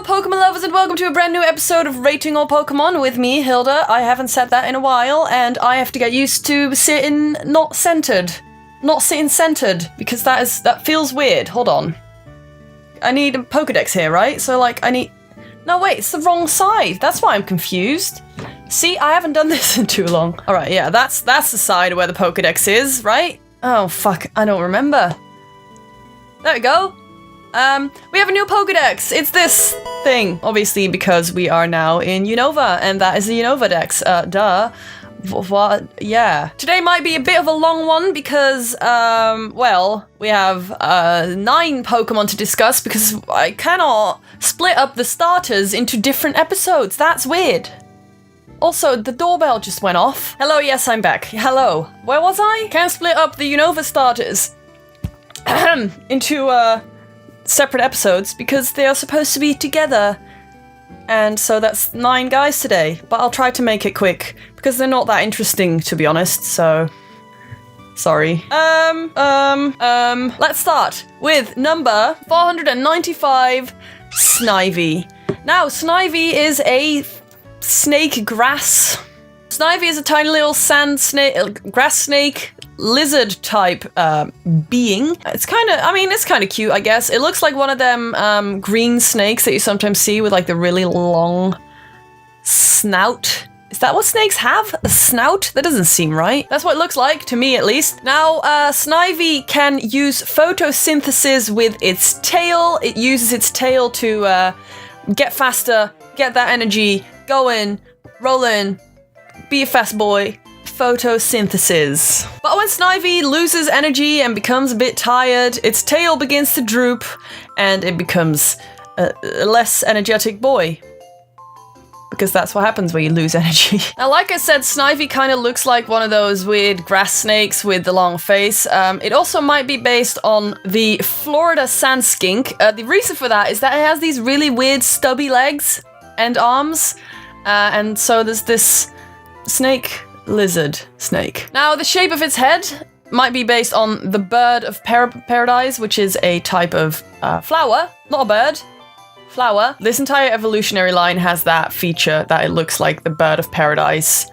Hello, Pokemon lovers, and welcome to a brand new episode of Rating All Pokemon with me, Hilda. I haven't said that in a while, and I have to get used to sitting not centered. Not sitting centered, because that feels weird. Hold on. I need a Pokedex here, right? So, like, No, wait, it's the wrong side. That's why I'm confused. See, I haven't done this in too long. Alright, yeah, that's the side where the Pokedex is, right? Oh, fuck, I don't remember. There we go. We have a new Pokedex. It's this thing, obviously, because we are now in Unova, and that is the Unova Dex. Duh. What? Yeah. Today might be a bit of a long one because, well, we have 9 Pokemon to discuss because I cannot split up the starters into different episodes. That's weird. Also, the doorbell just went off. Hello, yes, I'm back. Hello. Where was I? Can't split up the Unova starters into, separate episodes because they are supposed to be together. And so that's 9 guys today, but I'll try to make it quick because they're not that interesting, to be honest, so sorry. Let's start with number 495, Snivy. Now, Snivy is a snake grass. Snivy is a tiny little sand snake, grass snake, lizard type being. It's kind of cute, I guess. It looks like one of them green snakes that you sometimes see with like the really long snout. Is that what snakes have? A snout? That doesn't seem right. That's what it looks like, to me at least. Now, Snivy can use photosynthesis with its tail. It uses its tail to get faster, get that energy going, rolling, be a fast boy. Photosynthesis. But when Snivy loses energy and becomes a bit tired, its tail begins to droop and it becomes a less energetic boy. Because that's what happens when you lose energy. Now, like I said, Snivy kind of looks like one of those weird grass snakes with the long face. It also might be based on the Florida sand skink. The reason for that is that it has these really weird stubby legs and arms. And so there's this lizard snake. Now, the shape of its head might be based on the bird of paradise, which is a type of flower, not a bird. Flower. This entire evolutionary line has that feature that it looks like the bird of paradise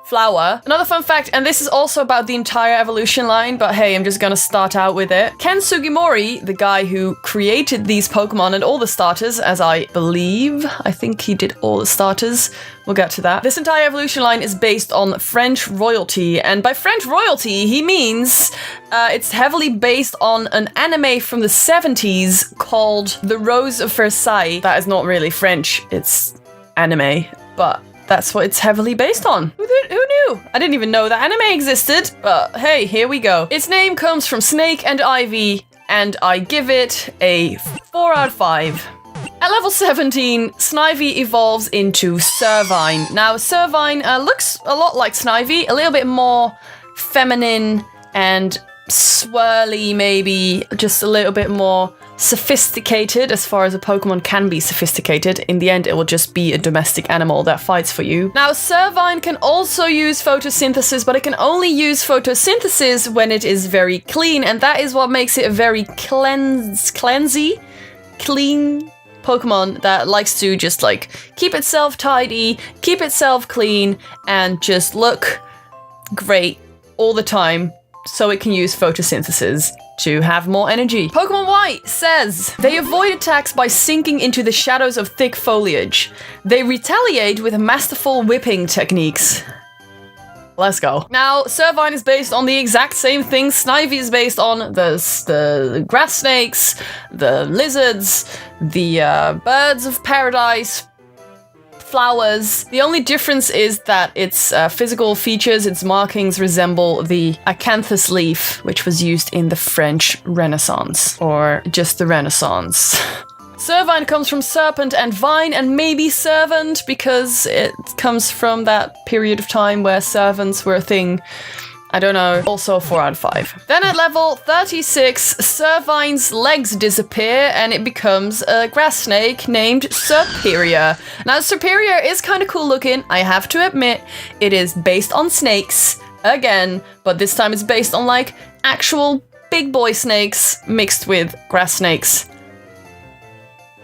flower. Another fun fact, and this is also about the entire evolution line, but hey, I'm just gonna start out with it. Ken Sugimori, the guy who created these Pokemon and all the starters, as I think he did all the starters. We'll get to that. This entire evolution line is based on French royalty, and by French royalty, he means it's heavily based on an anime from the 70s called The Rose of Versailles. That is not really French, it's anime, but that's what it's heavily based on. Who knew? I didn't even know that anime existed, but hey, here we go. Its name comes from snake and ivy, and I give it a 4 out of 5. At level 17, Snivy evolves into Servine. Now, Servine looks a lot like Snivy, a little bit more feminine and swirly, maybe, just a little bit more sophisticated as far as a Pokemon can be sophisticated. In the end, it will just be a domestic animal that fights for you. Now, Servine can also use photosynthesis, but it can only use photosynthesis when it is very clean, and that is what makes it a very clean Pokemon that likes to just like keep itself tidy, keep itself clean, and just look great all the time so it can use photosynthesis to have more energy. Pokemon White says, they avoid attacks by sinking into the shadows of thick foliage. They retaliate with masterful whipping techniques. Let's go. Now, Servine is based on the exact same thing Snivy is based on. The grass snakes, the lizards, the birds of paradise, flowers. The only difference is that its physical features, its markings resemble the acanthus leaf, which was used in the French Renaissance, or just the Renaissance. Servine comes from serpent and vine, and maybe servant, because it comes from that period of time where servants were a thing. I don't know. Also 4 out of 5. Then at level 36, Servine's legs disappear and it becomes a grass snake named Serperior. Now, Serperior is kind of cool looking, I have to admit. It is based on snakes, again, but this time it's based on, like, actual big boy snakes mixed with grass snakes.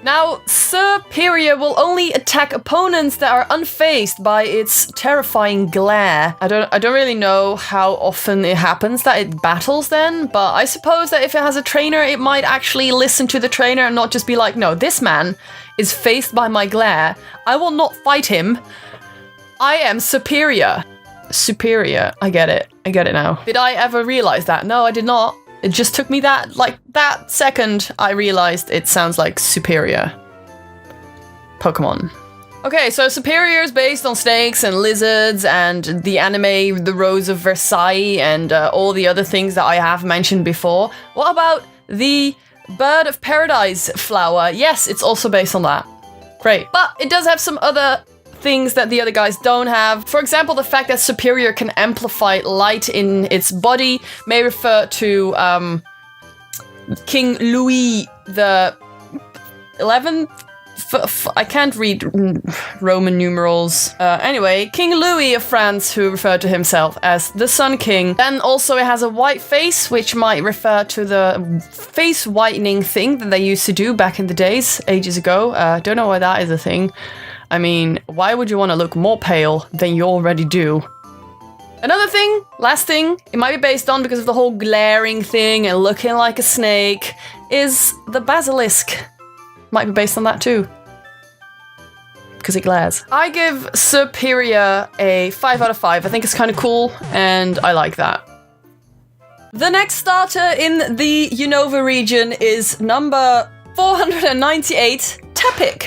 Now, Superior will only attack opponents that are unfazed by its terrifying glare. I don't really know how often it happens that it battles then, but I suppose that if it has a trainer, it might actually listen to the trainer and not just be like, no, this man is faced by my glare. I will not fight him. I am superior. Superior. I get it. I get it now. Did I ever realize that? No, I did not. It just took me that second I realized it sounds like superior. Pokemon. Okay, so Superior is based on snakes and lizards and the anime The Rose of Versailles and all the other things that I have mentioned before. What about the Bird of Paradise flower? Yes, it's also based on that. Great. But it does have some other things that the other guys don't have. For example, the fact that Superior can amplify light in its body may refer to King Louis the 11th. I can't read Roman numerals. Anyway, King Louis of France, who referred to himself as the Sun King. Then also it has a white face, which might refer to the face whitening thing that they used to do back in the days, ages ago. Don't know why that is a thing. I mean, why would you want to look more pale than you already do? Another thing, last thing, it might be based on because of the whole glaring thing and looking like a snake, is the basilisk. Might be based on that too. Because it glares. I give Superior a 5 out of 5. I think it's kind of cool and I like that. The next starter in the Unova region is number 498, Tepig.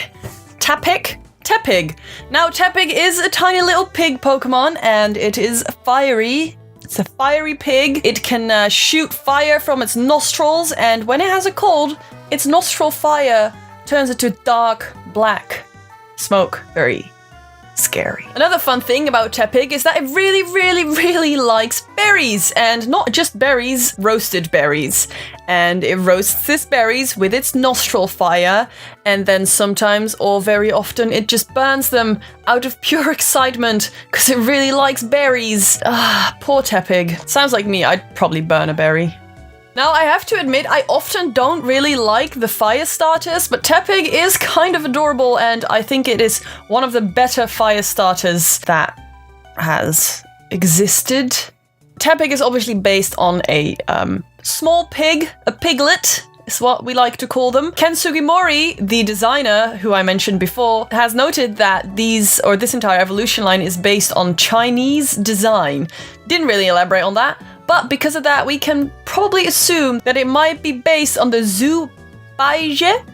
Tepig. Now, Tepig is a tiny little pig Pokemon, and it is fiery. It's a fiery pig. It can shoot fire from its nostrils, and when it has a cold, its nostril fire turns into dark black smoke. Very scary. Another fun thing about Tepig is that it really likes berries, and not just berries, roasted berries. And it roasts its berries with its nostril fire, and then sometimes, or very often, it just burns them out of pure excitement because it really likes berries. Ah, poor Tepig. Sounds like me, I'd probably burn a berry. Now, I have to admit, I often don't really like the fire starters, but Tepig is kind of adorable, and I think it is one of the better fire starters that has existed. Tepig is obviously based on a small pig, a piglet, is what we like to call them. Ken Sugimori, the designer who I mentioned before, has noted that this entire evolution line is based on Chinese design. Didn't really elaborate on that. But because of that, we can probably assume that it might be based on the Zhu Baizhe.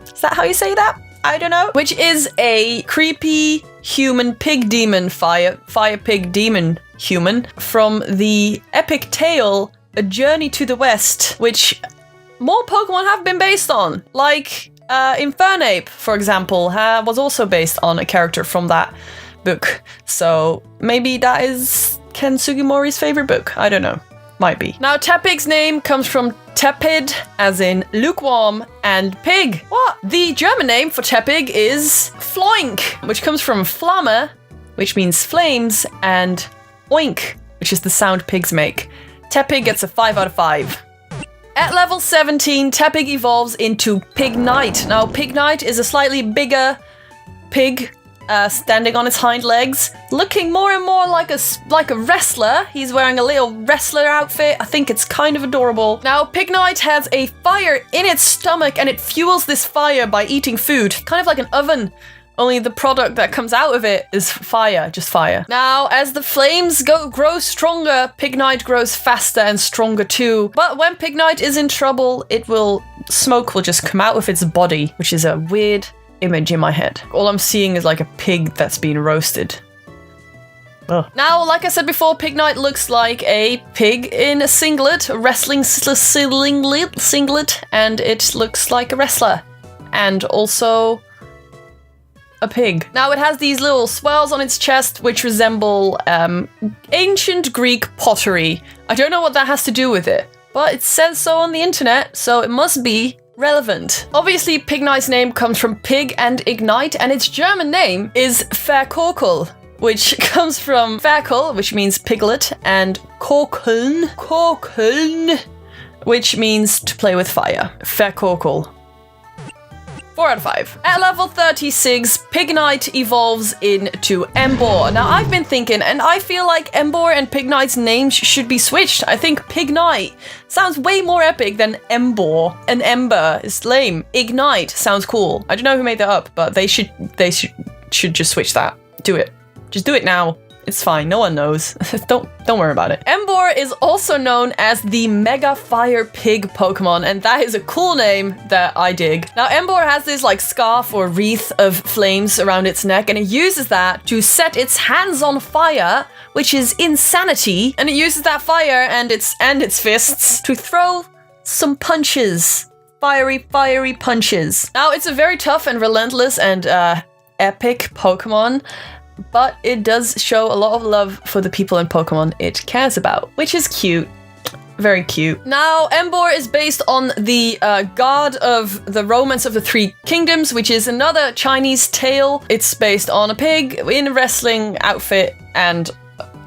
Is that how you say that? I don't know. Which is a creepy human pig demon, fire pig demon human from the epic tale A Journey to the West, which more Pokemon have been based on. Like Infernape, for example, was also based on a character from that book. So maybe that is Ken Sugimori's favorite book. I don't know. Might be. Now, Tepig's name comes from tepid, as in lukewarm, and pig. What? The German name for Tepig is Floink, which comes from Flamme, which means flames, and oink, which is the sound pigs make. Tepig gets a 5 out of 5. At level 17, Tepig evolves into Pignite. Now, Pignite is a slightly bigger pig, standing on its hind legs, looking more and more like a wrestler. He's wearing a little wrestler outfit. I think it's kind of adorable. Now, Pignite has a fire in its stomach, and it fuels this fire by eating food, kind of like an oven. Only the product that comes out of it is fire, just fire. Now, as the flames grow stronger, Pignite grows faster and stronger too. But when Pignite is in trouble, smoke will just come out of its body, which is a weird image in my head. All I'm seeing is like a pig that's been roasted. Ugh. Now, like I said before, Pignite looks like a pig in a singlet, a wrestling singlet, and it looks like a wrestler. And also a pig. Now, it has these little swells on its chest which resemble ancient Greek pottery. I don't know what that has to do with it, but it says so on the internet, so it must be relevant. Obviously, Pignite's name comes from pig and ignite, and its German name is Verkorkel, which comes from Ferkel, which means piglet, and Korkeln, which means to play with fire. Verkorkel. 4 out of 5. At level 36, Pignite evolves into Boar. Now, I've been thinking, and I feel like Boar and Pignite's names should be switched. I think Pignite sounds way more epic than Boar. And Ember is lame. Ignite sounds cool. I don't know who made that up, but they should just switch that. Do it. Just do it now. It's fine, no one knows. Don't worry about it. Boar is also known as the Mega Fire Pig Pokemon, and that is a cool name that I dig. Now, Boar has this like scarf or wreath of flames around its neck, and it uses that to set its hands on fire, which is insanity. And it uses that fire and its fists to throw some punches. Fiery punches. Now, it's a very tough and relentless and epic Pokemon, but it does show a lot of love for the people in Pokemon it cares about, which is cute. Very cute. Now, Boar is based on the god of the Romance of the Three Kingdoms, which is another Chinese tale. It's based on a pig in a wrestling outfit and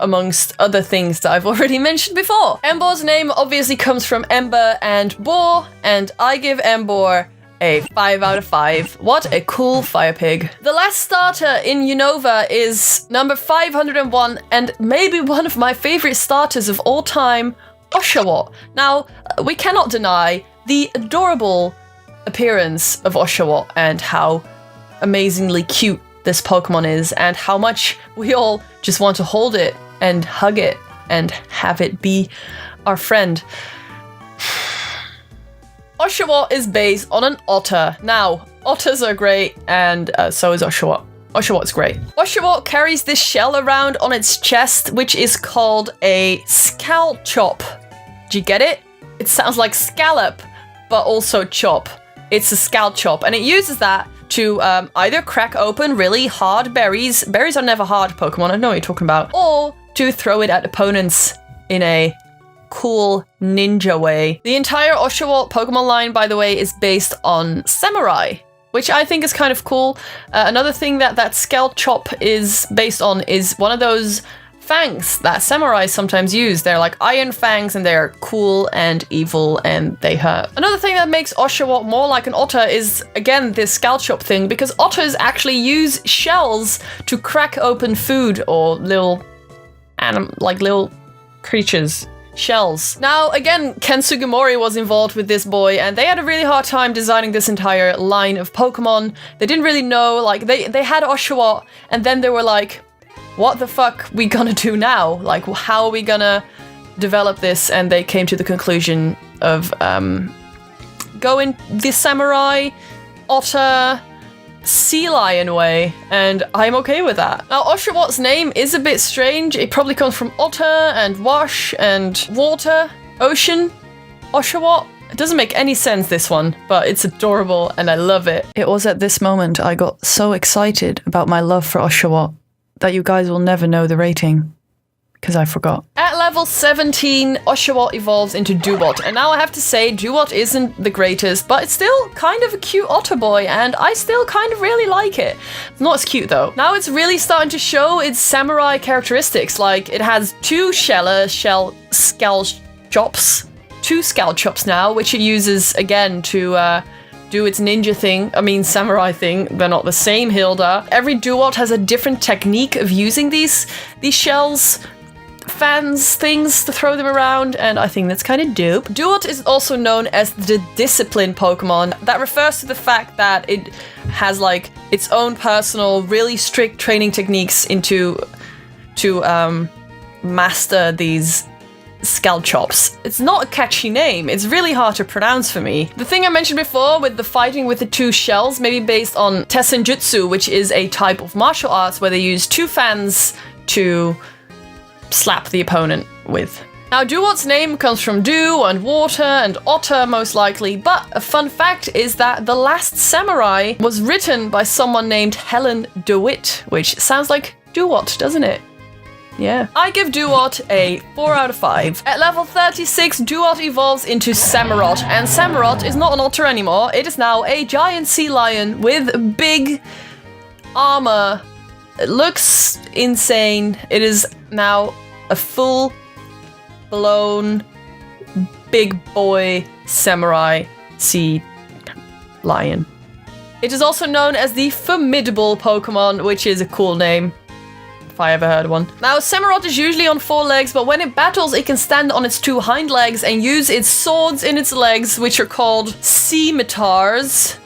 amongst other things that I've already mentioned before. Boar's name obviously comes from Ember and Boar, and I give Boar a 5 out of 5. What a cool fire pig. The last starter in Unova is number 501, and maybe one of my favorite starters of all time, Oshawott. Now, we cannot deny the adorable appearance of Oshawott and how amazingly cute this Pokemon is, and how much we all just want to hold it and hug it and have it be our friend. Oshawott is based on an otter. Now, otters are great, and so is Oshawott. Oshawott's great. Oshawott carries this shell around on its chest, which is called a scalchop. Do you get it? It sounds like scallop, but also chop. It's a scalchop, and it uses that to either crack open really hard berries. Berries are never hard, Pokemon, I know what you're talking about. Or to throw it at opponents in a cool ninja way. The entire Oshawott Pokemon line, by the way, is based on Samurai, which I think is kind of cool. Another thing that Scalchop is based on is one of those fangs that samurai sometimes use. They're like iron fangs, and they're cool and evil, and they hurt. Another thing that makes Oshawott more like an otter is, again, this Scalchop thing, because otters actually use shells to crack open food or little creatures. Shells. Now, again, Ken Sugimori was involved with this boy, and they had a really hard time designing this entire line of Pokemon. They didn't really know, like, they had Oshawott, and then they were like, what the fuck we gonna do now? Like, how are we gonna develop this? And they came to the conclusion of going the samurai, otter, sea lion way, and I'm okay with that. Now, Oshawott's name is a bit strange. It probably comes from otter and wash and water, ocean. Oshawott. It doesn't make any sense, this one, but it's adorable and I love it. It was at this moment I got so excited about my love for Oshawott that you guys will never know the rating, because I forgot. At level 17, Oshawott evolves into Doobot, and now I have to say Doobot isn't the greatest, but it's still kind of a cute otter boy, and I still kind of really like it. It's not as cute though. Now it's really starting to show its samurai characteristics, like it has two scalchops now, which it uses again to do its ninja thing, samurai thing. They're not the same, Hilda. Every Doobot has a different technique of using these shells, fans, things to throw them around, and I think that's kind of dope. Doobot is also known as the discipline Pokemon. That refers to the fact that it has like its own personal, really strict training techniques to master these Scalchops. It's not a catchy name. It's really hard to pronounce for me. The thing I mentioned before with the fighting with the two shells may be based on Tessenjutsu, which is a type of martial arts where they use two fans to slap the opponent with. Now, Doobot's name comes from dew and water and otter, most likely, but a fun fact is that The Last Samurai was written by someone named Helen DeWitt, which sounds like Doobot, doesn't it? Yeah. I give Doobot a 4 out of 5. At level 36, Doobot evolves into Samurott, and Samurott is not an otter anymore. It is now a giant sea lion with big armor. It looks insane. It is now a full-blown big boy samurai sea lion. It is also known as the Formidable Pokemon, which is a cool name, if I ever heard one. Now, Samurott is usually on 4 legs, but when it battles, it can stand on its 2 hind legs and use its swords in its legs, which are called scimitars.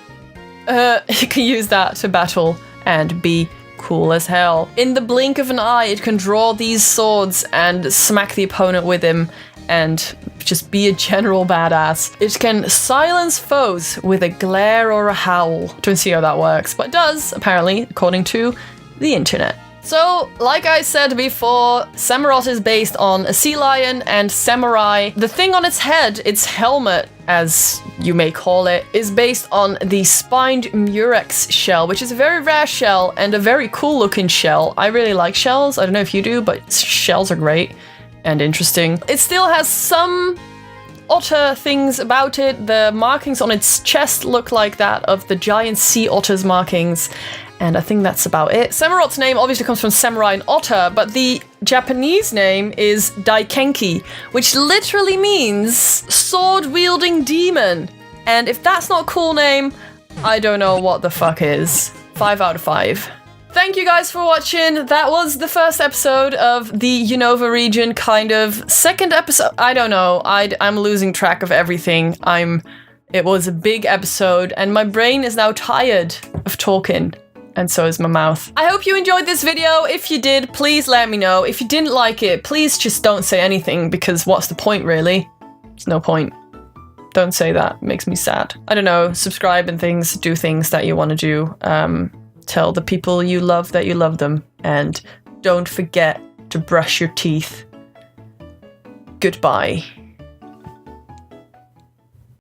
It can use that to battle and be cool as hell. In the blink of an eye, it can draw these swords and smack the opponent with him and just be a general badass. It can silence foes with a glare or a howl. Don't see how that works, but it does, apparently, according to the internet. So, like I said before, Samurott is based on a sea lion and samurai. The thing on its head, its helmet, as you may call it, is based on the spined murex shell, which is a very rare shell and a very cool looking shell. I really like shells. I don't know if you do, but shells are great and interesting. It still has some otter things about it. The markings on its chest look like that of the giant sea otter's markings. And I think that's about it. Samurott's name obviously comes from samurai and otter, but the Japanese name is Daikenki, which literally means sword-wielding demon. And if that's not a cool name, I don't know what the fuck is. 5 out of 5. Thank you guys for watching. That was the first episode of the Unova region, kind of. Second episode, I don't know. I'm losing track of everything. It was a big episode, and my brain is now tired of talking. And so is my mouth. I hope you enjoyed this video. If you did, please let me know. If you didn't like it, please just don't say anything, because what's the point, really? There's no point. Don't say that. It makes me sad. I don't know. Subscribe and things. Do things that you want to do. Tell the people you love that you love them. And don't forget to brush your teeth. Goodbye.